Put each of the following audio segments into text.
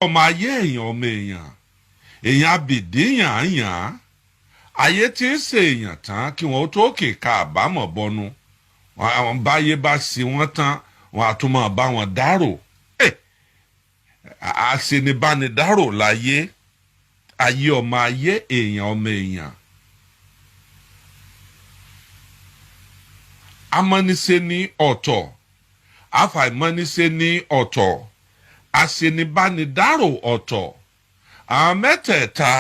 ọmọ ayé èèyàn ọmọ èèyàn abìdí yàn ayé tí ń ṣe èèyàn tán kí wọn ó tó kèka àbámọ̀ bọnu àwọn báyé bá sí wọn tán wọn á tún máa bá wọn dárò àṣenibánidárò láyé ayé ọmọ ayé èèyàn ọmọ èèyàn amọ́niṣe ní ọ̀tọ̀ àfàìmọ́niṣe ní ọ̀tọ̀ àṣenibánidárò ọ̀tọ̀ àwọn mẹ́tẹ̀ẹ̀ta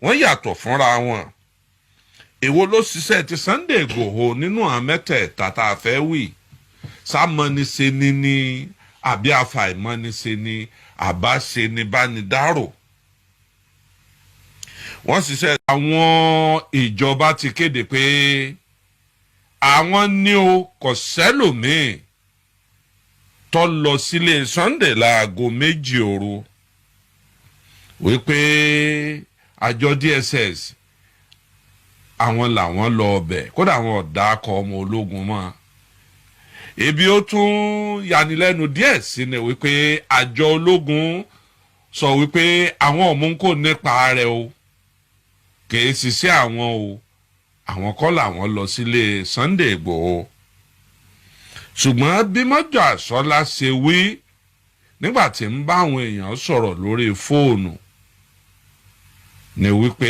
wọ́n yàtọ̀ fúnra wọn èwo ló ṣiṣẹ́ ti Sunday Igboho nínú àwọn mẹ́tẹ̀ẹ̀ta tá a fẹ́ wí sámọ́niṣe ní àbí àfàìmọ́niṣe ní àbáṣenibánidárò wọ́n ṣiṣẹ́ àwọn ìjọba ti kéde pé àwọn ní o kò sẹ́lòmíì tó lọ sílé Sunday láago 2 òru wípé àjọ DSS àwọn làwọn lọ ọbẹ̀ kódà àwọn ọ̀dà akọ ọmọ ológun mọ́ ebi ó tún yanilẹ́nu díẹ̀ sí ni wípé àjọ ológun sọ wípé àwọn ọ̀mú kò nípa rẹ̀ o kìí ṣiṣẹ́ àwọn o àwọn kọ́ làwọn lọ sílé Sunday Igboho ṣùgbọ́n bí mọ́jọ́ àsọ́lá ṣe wí nígbà tí ń bá àwọn èèyàn sọ̀rọ̀ lórí fóònù ni wípé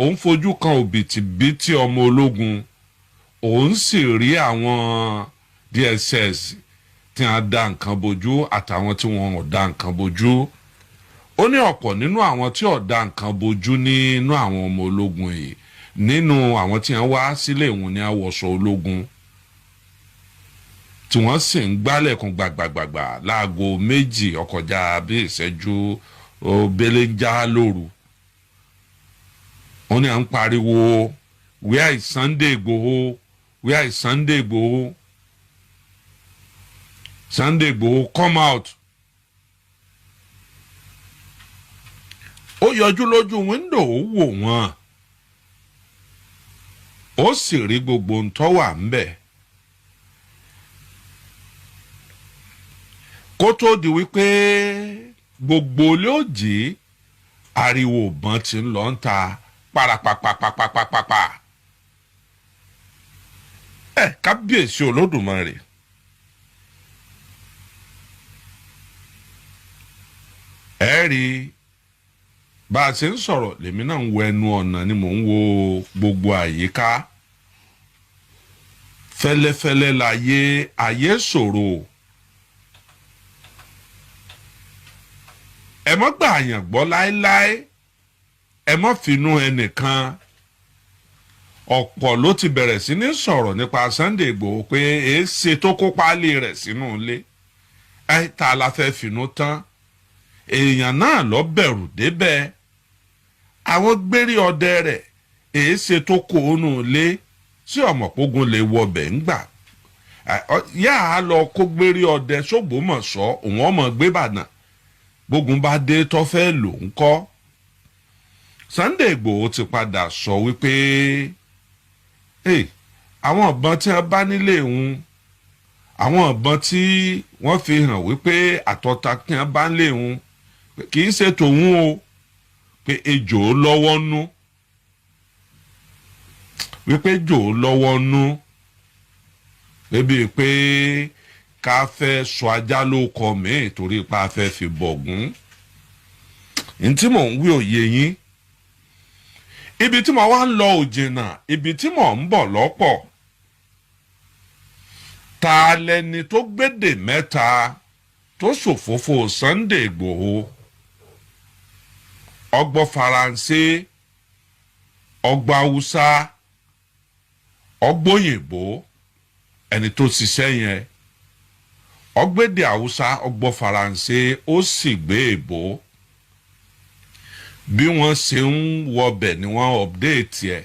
òun fojú kan òbítíbitì ọmọ ológun òun sì rí àwọn DSS tí wọ́n dá nǹkan bojú àtàwọn tí wọ́n ò dá nǹkan bojú ó ní ọ̀pọ̀ nínú àwọn tí ò dá nǹkan bojú nínú àwọn ọmọ ológun yìí nínú àwọn tí wọ́n wá sílé ìwọ̀n ní àwọ̀sọ ológun tí wọ́n sì ń gbálẹ̀kùn gbàgbàgbàgbà láago 2 ọkọjá bí ìṣẹ́jú belenja lóru wọ́n ní à ń pariwo where is Sunday Igboho where is Sunday Igboho Sunday Igboho come out ó yọjú lójú wíńdò ó wò wọ́n ó sì rí gbogbo ń tó wà ńbẹ̀ kó tó di wípé gbogbo ilé òjì ariwo ìbọn ti ń lọ ń ta parapapapapapapa kábíyèsí Olódùmarè ẹ rí bá a ṣe ń sọ̀rọ̀ lèmi náà ń wo ẹnu ọ̀nà ni mò ń wo gbogbo àyíká fẹ́lẹ́fẹ́lẹ́ láyé ayé ṣòro ẹ mọ́ gbà yàn gbọ́ láéláé ẹ mọ́ finú ẹnìkan ọ̀pọ̀ ló ti bẹ̀rẹ̀ sí ní sọ̀rọ̀ nípa Sunday Igboho pé èéṣe tó kó páálí rẹ̀ sínú ilé ta la fẹ́ finú tán èèyàn náà lọ bẹ̀rù débẹ̀ àwọn gbérí ọdẹ rẹ̀ èéṣe tó kó onú ilé tí ọmọpógun lè wọbẹ̀ ńgbà yá a lọ kó gbérí ọdẹ s'Ógbómọ̀ṣọ́ òun ọmọ gbébàdàn bógun bá dé tó fẹ́ lò ń kọ́ Sunday Igboho ti padà sọ wípé àwọn ìbọn tí wọ́n bá nílé òun àwọn ìbọn tí wọ́n fi hàn wípé àtọ́ta tí wọ́n bá nílé òun kì í ṣe tòun o pé ejò lọ́wọ́ nú wípé ejò lọ́wọ́ nú ebi pé ká fẹ́ sọ ajá ló kọ mí torí pa fẹ́ fi bọ̀gún ntí mò ń wí òye yín ibi tí mo wá ń lọ òjìnà ibi tí mò ń bọ̀ lọ́pọ̀ ta lẹni tó gbédè mẹ́ta tó ṣòfófó Sunday Igboho ọgbọ́ Faransé ọgbọ́ Haúsá ọgbóyìnbó ẹni tó ṣiṣẹ́ yẹn ọgbédè Haúsá ọgbọ́ Faransé ó sì gbé èbó bí wọ́n ṣe ń wọbẹ̀ ni wọ́n update ẹ̀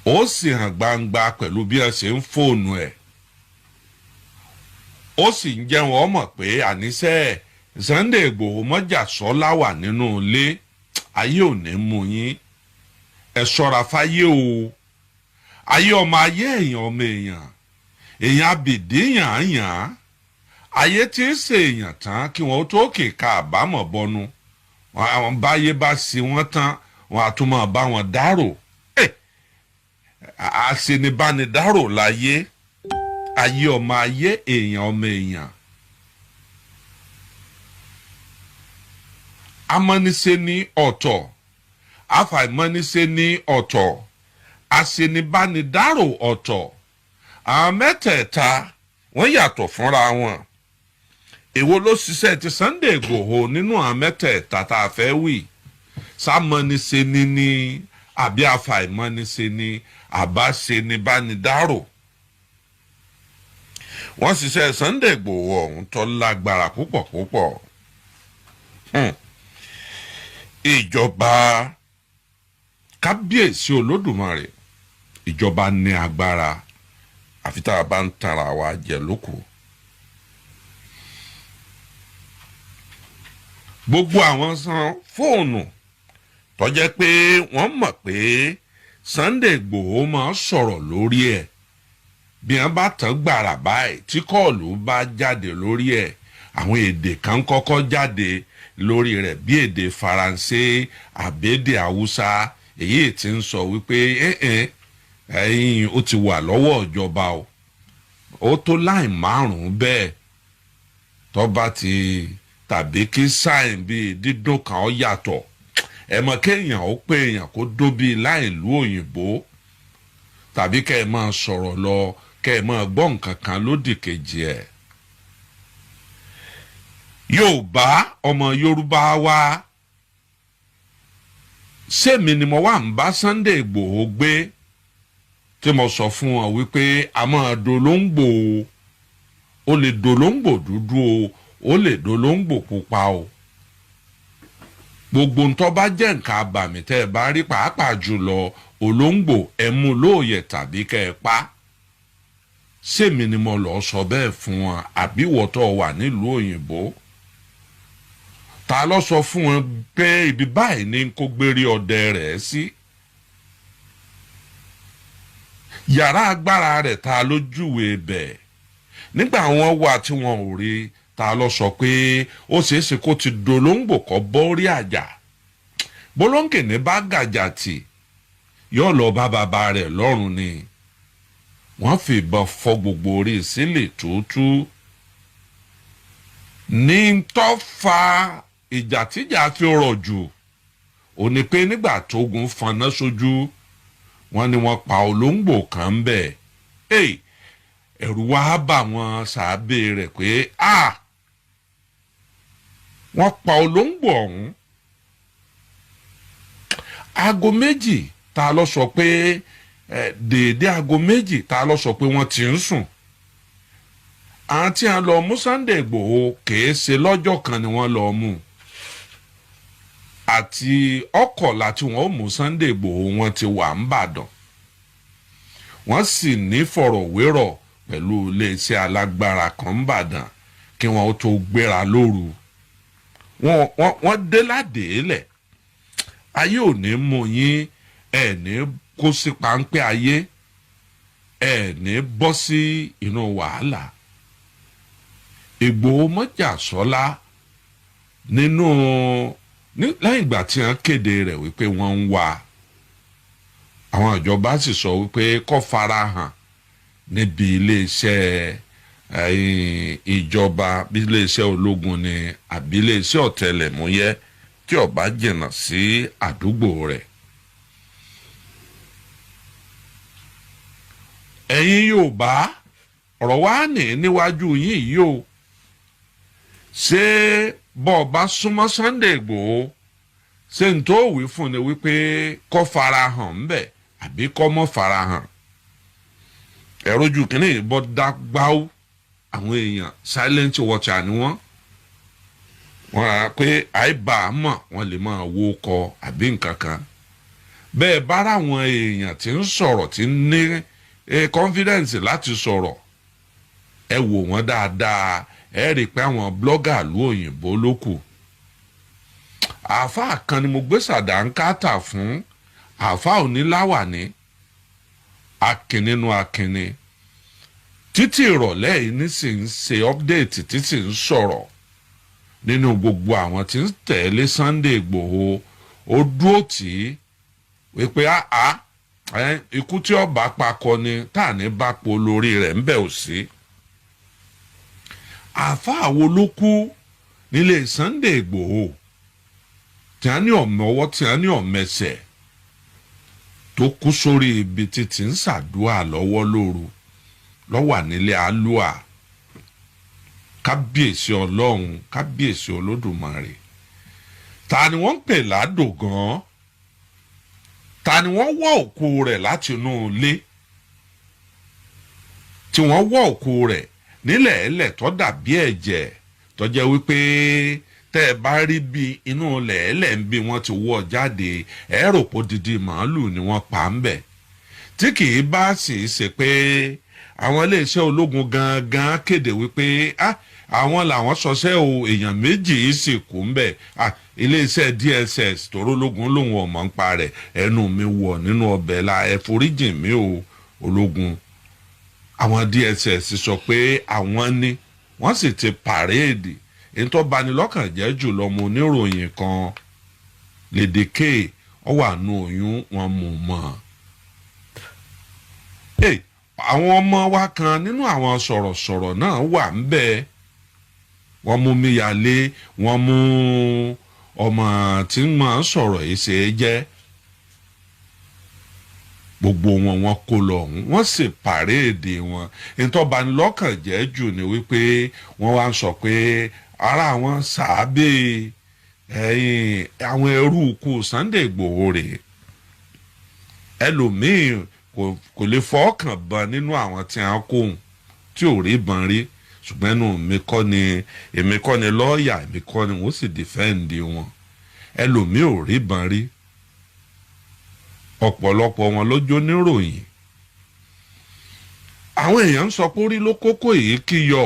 ó sì hàn gbangba pẹ̀lú bí wọ́n ṣe ń fóònù ẹ̀ ó sì ń jẹ́ wọn mọ̀ pé àníṣe Sunday Igboho mọ́jà sọ́lá wà nínú ilé ayé ò ní mú yín ẹ ṣọ́ra fáyé o ayé ọmọ ayé èèyàn ọmọ èèyàn abìdí yàn ayé tí ń ṣe èèyàn tán kí wọ́n tó kèka àbámọ̀ bọnu àwọn báyé bá sí wọ́n tán wọ́n á tún máa bá wọn dárò àṣenibánidárò láyé ayé ọmọ ayé èèyàn ọmọ èèyàn amọ́niṣe ní ọ̀tọ̀ àfàìmọ́niṣe ní ọ̀tọ̀ àṣenibánidárò ọ̀tọ̀ àwọn mẹ́tẹ̀ẹ̀ta wọ́n yàtọ̀ fúnra wọn èwo ló ṣiṣẹ́ ti Sunday Igboho nínú àwọn mẹ́tẹ̀ẹ̀ta tá a fẹ́ wí sámọ́niṣe ní àbí àfàìmọ́niṣe ní àbáṣenibánidárò wọ́n ṣiṣẹ́ Sunday Igboho ọ̀hún tó lágbára púpọ̀ púpọ̀ ìjọba kábíyèsí olódùmarè ìjọba ní agbára àfi tá a bá ń tara wa jẹ lóko gbogbo àwọn san fóònù tó jẹ́ pé wọ́n mọ̀ pé Sunday Igboho máa sọ̀rọ̀ lórí ẹ̀ bí wọ́n bá tán gbàrà báyìí tí kọ́ọ̀lù bá jáde lórí ẹ̀ àwọn èdè kan kọ́kọ́ jáde lórí rẹ̀ bí èdè Faransé àbédè Haúsá èyí tí ń sọ wípé ẹ̀yin ó ti wà lọ́wọ́ ìjọba o ó tó láì márùn-ún bẹ́ẹ̀ tó bá ti tàbí kí sáìn bíi dídùn kan ó yàtọ̀ ẹ mọ̀ kéèyàn ó pé èèyàn kó dó bíi láì lú òyìnbó tàbí kẹ́ ẹ máa sọ̀rọ̀ lọ kẹ́ ẹ máa gbọ́ nǹkan kan lódì kejì ẹ̀. Yorùbá ọmọ Yorùbá wa sẹ́mi ni mo wà ń bá Sunday Igboho gbé tí mo sọ fún wọn wípé a máa dolóńgbò o lè dolóńgbò dúdú o lè dolóńgbò pupa o gbogbo ntọ́ bá jẹ́ nǹkan abàmì tẹ́ ẹ bá rí pàápàá jùlọ olóńgbò ẹ mú lóòyẹ̀ tàbí kẹ́ ẹ pa sẹ́mi ni mo lọ sọ bẹ́ẹ̀ fún wọn àbí wọ́tọ̀ wà nílùú òyìnbó ta ló sọ fún wọn pé ibi báyìí ni kó gbére ọdẹ rẹ̀ sí yàrá agbára rẹ̀ ta ló júwe bẹ́ẹ̀ nígbà wọn wà tí wọn ò rí ta ló sọ pé ó ṣeéṣe kó ti dolóńgbò kọ́ bọ́rí àjà bólóńkè bá gàjà tì yóò lọ bá bàbá rẹ̀ lọ́rùn ni wọ́n fi ìbọn fọ́ gbogbo orí sílẹ̀ túútú ní tó fa ìjà tíjà fi rọ̀ jù ó ní pé nígbà tógun fọnà sójú wọ́n ní wọ́n pa olóńgbò kan ń bẹ̀ ẹ̀rù wá bà wọ́n sàábé rẹ̀ pé wọ́n pa olóńgbò ọ̀hún aago méjì ta ló sọ pé déédéé aago méjì ta ló sọ pé wọ́n ti ń sùn àwọn tí a lọ mú Sunday Igboho kìí ṣe lọ́jọ́ kan ni wọ́n lọ mú àti ọkọ̀la tí wọ́n mú Sunday Igboho wọ́n ti wà ń bàdàn wọ́n sì ní fọ̀rọ̀wérọ̀ pẹ̀lú iléeṣẹ́ alágbára kan ń bàdàn kí wọ́n tó gbéra lóru wọ́n dé ládèélẹ̀ ayé ò ní mú yín ẹ̀ ní kó sí páńpẹ́ ayé ẹ̀ ní bọ́ sí inú wàhálà Ìgbòho mọ́jà sọ́lá nínú lẹ́yìn ìgbà tí wọ́n kéde rẹ̀ wípé wọ́n ń wá àwọn ìjọba sì sọ wípé kó fara hàn níbi iléeṣẹ́ ìjọba bí iléeṣẹ́ ológun ni àbí iléeṣẹ́ ọ̀tẹlẹ̀múyẹ́ tí ó bá jìnnà sí àdúgbò rẹ̀. ẹ̀yin Yorùbá ọ̀rọ̀ wa ní níwájú yín yìí o ṣé bọ́ ọ bá súnmọ́ Sunday Igboho ṣé n tó wí fún ni wípé kó fara hàn ńbẹ̀ àbí kó mọ́ fara hàn ẹ̀rọ ojú kìíní ìbọn dá gbáwó àwọn èèyàn silent watcher ni wọ́n rà pé àìbá mọ̀ wọ́n lè máa wo kọ àbí nǹkan kan bẹ́ẹ̀ bára àwọn èèyàn tí ń sọ̀rọ̀ tí ń ní confidence láti sọ̀rọ̀ ẹ wò wọ́n dáadáa ẹ rí i pé àwọn blogger lu òyìnbó ló kù àáfàá kan ni mo gbé sàdánkátà fún àáfàá oníláwàní akin nínú akinni títí ìrọ̀lẹ́ yìí nísìnyí ṣe update títí ń sọ̀rọ̀ nínú gbogbo àwọn tí ń tẹ̀lé Sunday Igboho ó dúró tì í wípé ikú tí ọba pakọ ni tá à ní bá po lórí rẹ̀ ń bẹ̀ ò sí. àáfàá wo ló kú nílé Sunday Igboho tí a ní ọ̀mọ́wọ́ tí a ní ọ̀mẹsẹ̀ tó kú sórí ibi títí ń ṣàdúrà lọ́wọ́ lóru lọ́wà nílé alúà. kábíyèsí ọlọ́run kábíyèsí olódùmarè. ta ni wọ́n ń pè ládò gan-an? ta ni wọ́n wọ́ òkú rẹ̀ láti inú ilé tí wọ́n wọ́ òkú rẹ̀ nílẹ̀ ẹlẹ̀ tó dàbí ẹ̀jẹ̀ tó jẹ́ wípé tẹ́ ẹ bá rí bí inú ilẹ̀ ẹlẹ̀ ń bí wọ́n ti wọ́ jáde ẹ̀rọ pò didi màálù ni wọ́n pa ń bẹ̀ tí kì í bá sì ṣe pé àwọn iléeṣẹ́ ológun gangan kéde wípé àwọn làwọn sọsẹ́ o èèyàn méjì yìí sì kú ń bẹ̀ iléeṣẹ́ DSS torólógún lòun ọ̀mọ̀ ń pa rẹ̀ ẹnu mi wọ̀ nínú ọbẹ̀ la ẹ foríjìn mi o ológun. àwọn DSS sọ pé àwọn ni wọ́n sì ti pàréèdì èyí tó bani lọ́kàn jẹ́ jùlọ mo oníròyìn kan lédèké ọ wà nù oyún wọn mú mọ́. àwọn ọmọ wa kan nínú àwọn sọ̀rọ̀sọ̀rọ̀ náà wà ń bẹ̀ wọ́n mú Míyalé wọ́n mú ọmọ tí ń máa sọ̀rọ̀ yìí ṣe é jẹ́ gbogbo wọn kó lọ ọ̀hún wọ́n sì pàréèdè wọn ìtọ́banilọ́kàn jẹ́ jù ni wípé wọ́n wá ń sọ pé ara àwọn sàábé àwọn ẹrú ikú Sunday Igboho rèé ẹlòmíín kò lè fọ́ọ̀kàn ban nínú àwọn tí a kóhun tí ò rí ban rí ṣùgbọ́n ẹnu èmi kọ́ ni lọ́ọ̀yà èmi kọ́ ni wọ́n sì dìfẹ́ǹdì wọn ẹlòmíín ò rí ban rí ọ̀pọ̀lọpọ̀ wọn lójó níròyìn àwọn èèyàn ń sọ pé orí ló kókó èyí kí yọ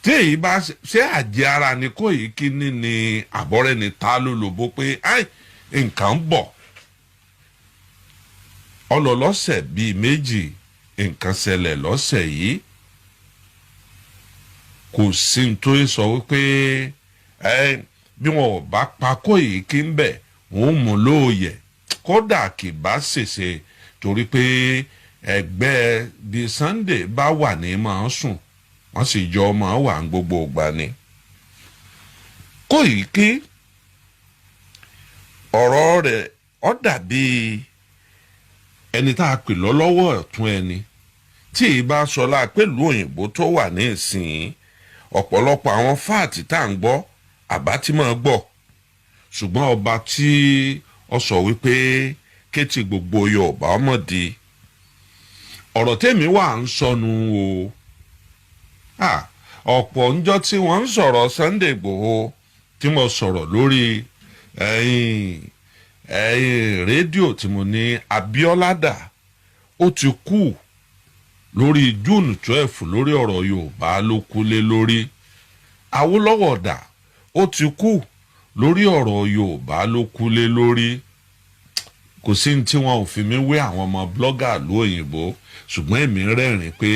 tí èyí bá ṣe àjẹ́ ara ni kó èyí kí ní àbọ̀rẹ́ ni ta ló lòbó pé nǹkan ń bọ̀ ọlọ́lọ́sẹ̀ bíi méjì nǹkan ṣẹlẹ̀ lọ́sẹ̀ yìí kò sí ní tó sọ wípé bí wọn ò bá pa Kóìkí ń bẹ̀ wọ́n mú lóòyẹ̀ kódà kì bá ṣèṣe torí pé ẹgbẹ́ bíi Sunday bá wà ní máa sùn wọ́n sì jọ ọmọ wà ń gbogbo ìgbà ni. Kóìkí ọ̀rọ̀ rẹ̀ ó dàbí ẹni tá a pè lọ́wọ́ ọ̀tún ẹni tí ì bá sọlá pẹ̀lú òyìnbó tó wà ní ìsìn ọ̀pọ̀lọpọ̀ àwọn fáàtì tá à ń gbọ́ àbá tí máa gbọ́ ṣùgbọ́n ọba tí ó sọ wípé kétì gbogbo Yorùbá ọmọdé ọ̀rọ̀ tèmi wà ń sọnù o ọ̀pọ̀ ńjọ́ tí wọ́n ń sọ̀rọ̀ Sunday Igboho tí mo sọ̀rọ̀ lórí rédíò tí mo ní Abíọ́lá dà ó ti kú lórí June 12 lórí ọ̀rọ̀ Yorùbá ló kú lé lórí Awólọ́wọ̀ dà ó ti kú lórí ọ̀rọ̀ Yorùbá ló kú lé lórí kò sí ní tí wọn ò fi mí wé àwọn ọmọ blọ́gà lóyìnbó ṣùgbọ́n èmi rẹ́rìn pé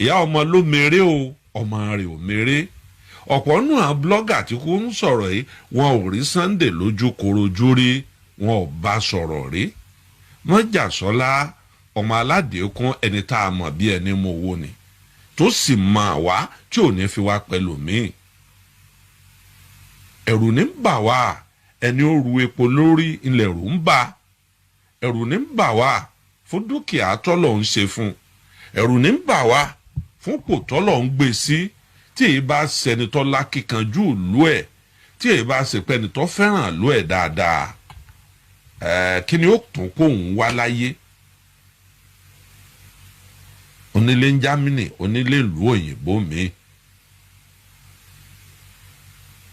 ìyá ọmọ ló mèrè o ọmọ rẹ̀ ò mèrè ọ̀pọ̀ nù àwọn blọ́gà tí kò ń sọ̀rọ̀ yìí wọn ò rí Sunday lójú korojú rí wọn ò bá sọ̀rọ̀ rí Mọ́jàsọ́lá ọmọ aládékún ẹni tá a mọ̀ bí ẹni mọ owó ni tó sì mọ àwa tí ò ní fi wá pẹ̀lú míì ẹ̀rù ní bà wá ẹni ó ru epo lórí ilẹ̀ ẹ̀rù ń bà ẹ̀rù ní bà wá fún dúkìá tọ́lọ̀ ń ṣe fún ẹ̀rù ní bà wá fún pò tọ́lọ̀ ń gbé sí tí èyí bá ṣẹni tó lákìkanjú ìlú ẹ̀ tí èyí bá ṣe pẹ́ni tó fẹ́ràn ìlú ẹ̀ dáadáa kí ni ó tún kó òun wá láyé onílé ń Jámánì onílé ìlú òyìnbó mi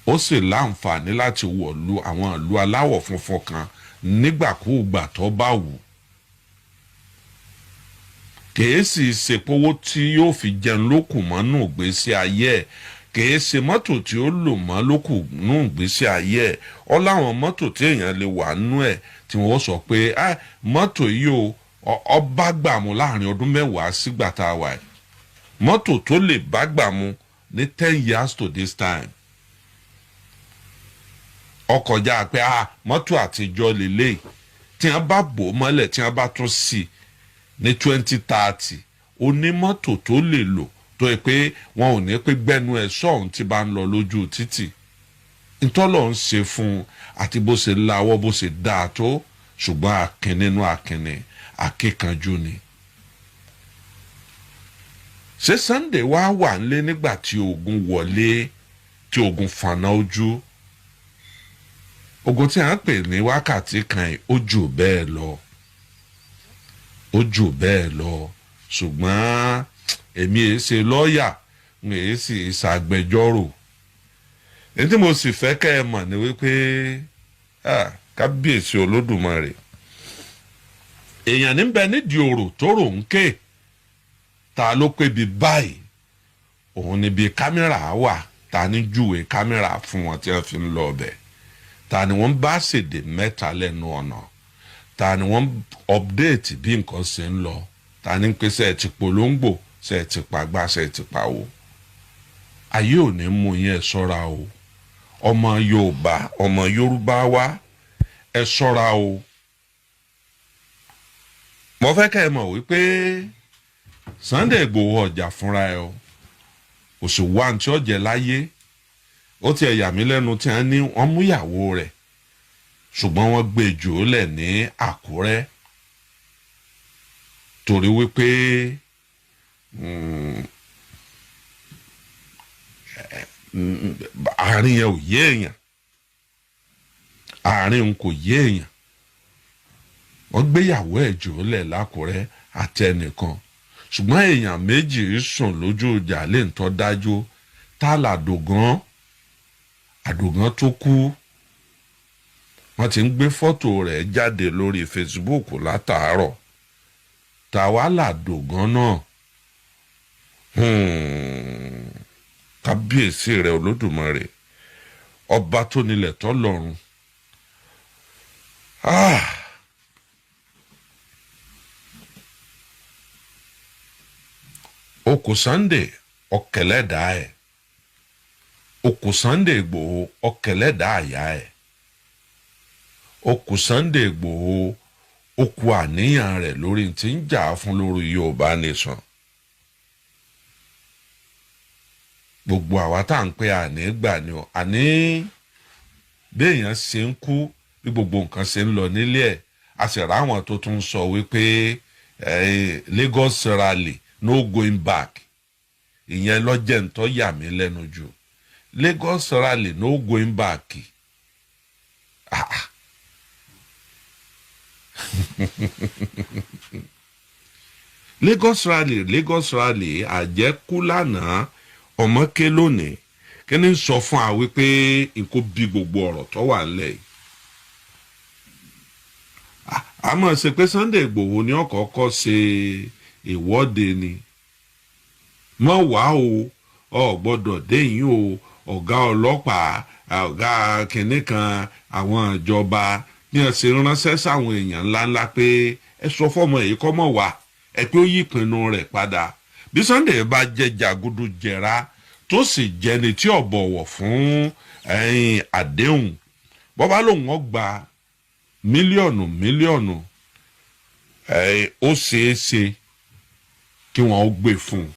ó sì láǹfààní láti wọ̀lú àwọn ìlú aláwọ̀ funfun kan nígbàkúùgbà tó bá wù kìí sì ṣèpowó tí yóò fi jẹun lókùn mọ́nú ìgbésí ayé ẹ̀ kìí ṣe mọ́tò tí ó lò mọ́ lókùn nú ìgbésí ayé ẹ̀ ọ láwọn mọ́tò tí èèyàn lè wà nú ẹ̀ tí wọ́n sọ pé mọ́tò yìí ọba gbàmù láàrin ọdún mẹ́wàá sígbà tá a wà yìí mọ́tò tó lè bá gbàmù ní 10 years to this time ọkọjá pé mọ́tò àtijọ́ lélẹ̀ tí wọ́n bá bò mọ́lẹ̀ tí wọ́n bá tún sí ní 2030 onímọ́tò tó lè lò tó yẹ pé wọn ò ní pé gbẹ́nu ẹ̀ sọ̀hún tí bá ń lọ lójú títì ntọ́lọ̀ ń ṣe fún un àti bó ṣe láwọ́ bó ṣe dáa tó ṣùgbọ́n akin nínú akinni akíkanjú ni. ṣé Sunday wá wà nílé nígbà tí ogun wọlé tí ogun fànà ojú ogun tí a ń pè ní wákàtí kan ó jù bẹ́ẹ̀ lọ ṣùgbọ́n èmi èé ṣe lọ́ọ̀yà n èé sì ṣàgbẹjọ́rò èyí tí mo sì fẹ́ kẹ́ ẹ mọ̀ ni wípé kábíyèsí olódùmarè èèyàn níbẹ̀ nídìí òrò tó rò ń ké ta ló pé bí báyìí òun ni bí kámẹ́rà wà ta ní júwe kámẹ́rà fún wọn tí wọ́n fi ń lọ ọbẹ̀ ta ni wọ́n bá ṣèdè mẹ́ta lẹ́nu ọ̀nà ta ni wọ́n update bí nǹkan ṣe ń lọ ta ni pé ṣe ẹ ti polongo ṣe ẹ ti pàgbà ṣe ẹ ti pàwò ayé ò ní mú yín ẹ ṣọ́ra o ọmọ Yorùbá wa ẹ ṣọ́ra o mo fẹ́ kẹ́ ẹ mọ̀ wípé Sunday Igboho ọjà fúnra ẹ o kò sì wá ní tí ó jẹ láyé ó ti ẹ̀yà mí lẹ́nu tí wọ́n ní wọ́n mú ìyàwó rẹ̀ ṣùgbọ́n wọ́n gbé jù ú lẹ̀ ní Àkúrẹ́ torí wípé àárín yẹn ò yé èèyàn àárín òun kò yé èèyàn wọ́n gbéyàwó ẹ̀ jù ú lẹ̀ l'Ákúrẹ́ àti ẹnìkan ṣùgbọ́n èèyàn méjì sùn lójú ìjà lè ń tọ́ dájú tá àdògán tó kú wọ́n ti ń gbé fọ́tò rẹ̀ jáde lórí Facebook látàárọ̀ tàwa làdògán náà kábíyèsí rẹ̀ Olódùmarè ọba tó nílẹ̀ tó lọ́run okù Sunday ọkẹlẹ́dàá ẹ̀ okù Sunday Igboho ọkẹlẹ́dàá àyà ẹ̀ okù Sunday Igboho okù àníyàn rẹ̀ lórí tí ń jà fún lórí Yorùbá nation gbogbo àwa tá à ń pè àní gbà ni ọ àní béèyàn ṣe ń kú bí gbogbo nǹkan ṣe ń lọ nílé ẹ̀ a sì ráwọn tó tún sọ wípé Lagos rally no going back ìyẹn lọ́jẹ̀ ń tọ́ yà mí lẹ́nu jù Lagos rally no going back Lagos rally àjẹkú lánàá ọmọ ké lónìí kí ni sọ fún wa wípé nǹkó bí gbogbo ọ̀rọ̀ tó wà nílẹ̀ yìí àmọ́ ṣe pé Sunday Igboho ní ọ̀kọ̀ọ̀kọ̀ ṣe ìwọ́de ni mọ́ wá o gbọ́dọ̀ déyìn o ọ̀gá ọlọ́pàá ọ̀gá kìnní kan àwọn ìjọba ní ọ̀sẹ̀ ránṣẹ́ sáwọn èèyàn ńláńlá pé ẹ sọ fọ́mọ èyí kọ́ mọ̀ wá ẹ pé ó yí ìpinnu rẹ̀ padà bí Sunday bá jẹ́ jàgùdù jẹ̀ra tó sì jẹni tí ò bọ̀wọ̀ fún àdéhùn bọ́bá lòun ó gba mílíọ̀nù ó ṣeé ṣe kí wọ́n ó gbé fún un